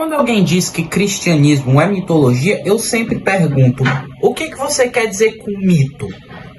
Quando alguém diz que cristianismo é mitologia, eu sempre pergunto, o que você quer dizer com mito?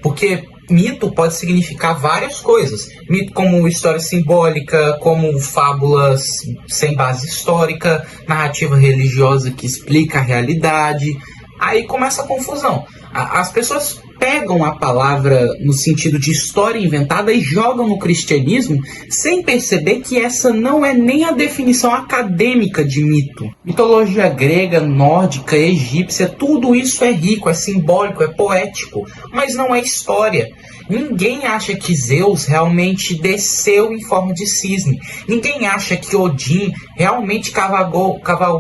Porque mito pode significar várias coisas. Mito como história simbólica, como fábulas sem base histórica, narrativa religiosa que explica a realidade. Aí começa a confusão. As pessoas pegam a palavra no sentido de história inventada e jogam no cristianismo sem perceber que essa não é nem a definição acadêmica de mito. Mitologia grega, nórdica, egípcia, tudo isso é rico, é simbólico, é poético, mas não é história. Ninguém acha que Zeus realmente desceu em forma de cisne. Ninguém acha que Odin realmente cavalgou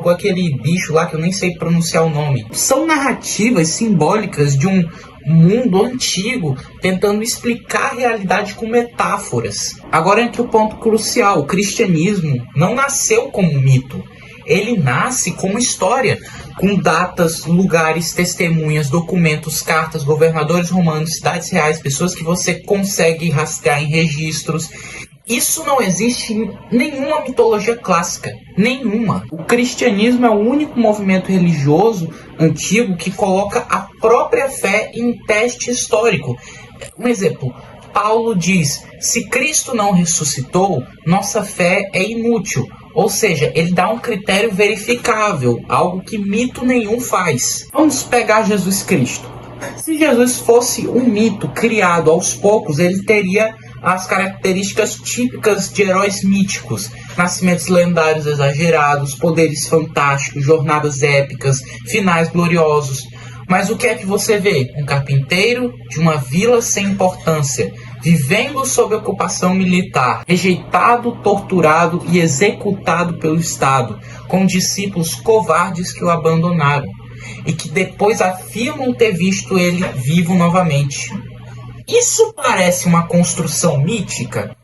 aquele bicho lá que eu nem sei pronunciar o nome. São narrativas simbólicas de um mundo antigo tentando explicar a realidade com metáforas. Agora entra o ponto crucial. O cristianismo não nasceu como mito. Ele nasce como história, com datas, lugares, testemunhas, documentos, cartas, governadores romanos, cidades reais, pessoas que você consegue rastrear em registros. Isso não existe em nenhuma mitologia clássica, nenhuma. O cristianismo é o único movimento religioso antigo que coloca a própria fé em teste histórico. Um exemplo, Paulo diz, se Cristo não ressuscitou, nossa fé é inútil. Ou seja, ele dá um critério verificável, algo que mito nenhum faz. Vamos pegar Jesus Cristo. Se Jesus fosse um mito criado aos poucos, ele teria as características típicas de heróis míticos, nascimentos lendários exagerados, poderes fantásticos, jornadas épicas, finais gloriosos. Mas o que é que você vê? Um carpinteiro de uma vila sem importância, vivendo sob ocupação militar, rejeitado, torturado e executado pelo Estado, com discípulos covardes que o abandonaram, e que depois afirmam ter visto ele vivo novamente. Isso parece uma construção mítica?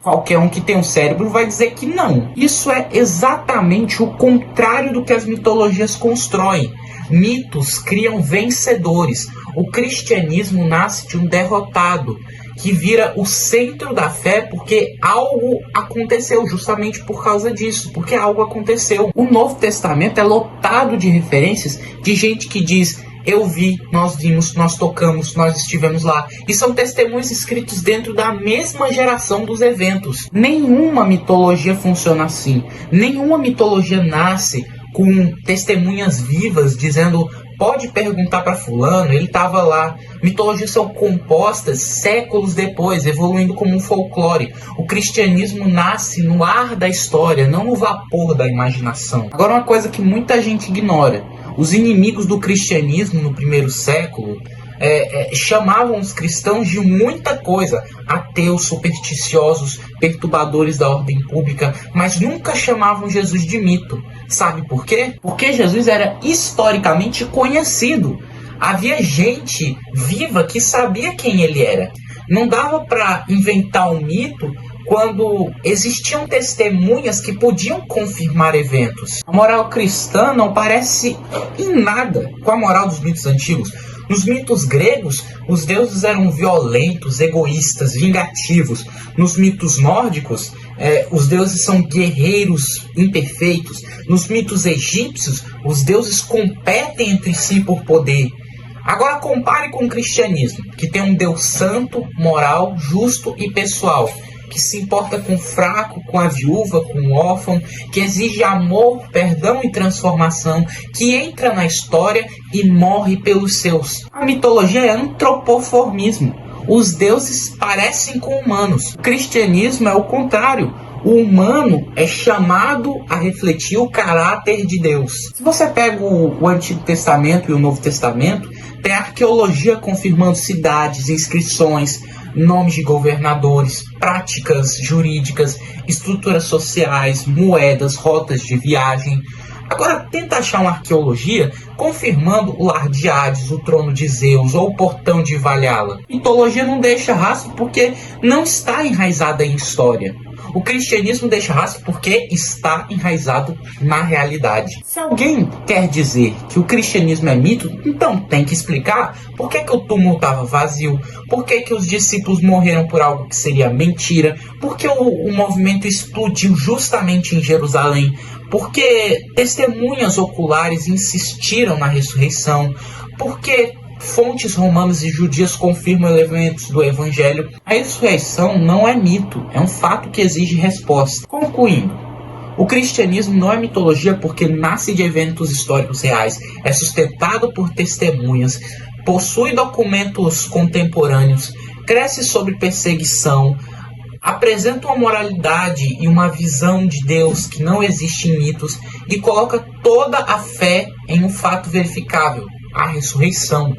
Qualquer um que tem um cérebro vai dizer que não. Isso é exatamente o contrário do que as mitologias constroem. Mitos criam vencedores. O cristianismo nasce de um derrotado, que vira o centro da fé porque algo aconteceu, justamente por causa disso, porque algo aconteceu. O Novo Testamento é lotado de referências de gente que diz, eu vi, nós vimos, nós tocamos, nós estivemos lá. E são testemunhos escritos dentro da mesma geração dos eventos. Nenhuma mitologia funciona assim. Nenhuma mitologia nasce com testemunhas vivas dizendo, pode perguntar para fulano, ele estava lá. Mitologias são compostas séculos depois, evoluindo como um folclore. O cristianismo nasce no ar da história, não no vapor da imaginação. Agora, uma coisa que muita gente ignora. Os inimigos do cristianismo no primeiro século chamavam os cristãos de muita coisa, ateus, supersticiosos, perturbadores da ordem pública, mas nunca chamavam Jesus de mito. Sabe por quê? Porque Jesus era historicamente conhecido. Havia gente viva que sabia quem ele era. Não dava para inventar um mito quando existiam testemunhas que podiam confirmar eventos. A moral cristã não parece em nada com a moral dos mitos antigos. Nos mitos gregos, os deuses eram violentos, egoístas, vingativos. Nos mitos nórdicos, os deuses são guerreiros imperfeitos. Nos mitos egípcios, os deuses competem entre si por poder. Agora compare com o cristianismo, que tem um Deus santo, moral, justo e pessoal, que se importa com o fraco, com a viúva, com o órfão, que exige amor, perdão e transformação, que entra na história e morre pelos seus. A mitologia é antropoformismo. Os deuses parecem com humanos. O cristianismo é o contrário. O humano é chamado a refletir o caráter de Deus. Se você pega o Antigo Testamento e o Novo Testamento, tem arqueologia confirmando cidades, inscrições, nomes de governadores, práticas jurídicas, estruturas sociais, moedas, rotas de viagem. Agora, tenta achar uma arqueologia confirmando o lar de Hades, o trono de Zeus ou o portão de Valhalla. Mitologia não deixa rastro porque não está enraizada em história. O cristianismo deixa rastro porque está enraizado na realidade. Se alguém quer dizer que o cristianismo é mito, então tem que explicar por que o túmulo estava vazio, por que os discípulos morreram por algo que seria mentira, por que o movimento explodiu justamente em Jerusalém, Porque testemunhas oculares insistiram na ressurreição, porque fontes romanas e judias confirmam elementos do Evangelho. A ressurreição não é mito, é um fato que exige resposta. Concluindo, o cristianismo não é mitologia porque nasce de eventos históricos reais, é sustentado por testemunhas, possui documentos contemporâneos, cresce sobre perseguição, apresenta uma moralidade e uma visão de Deus que não existe em mitos e coloca toda a fé em um fato verificável, a ressurreição.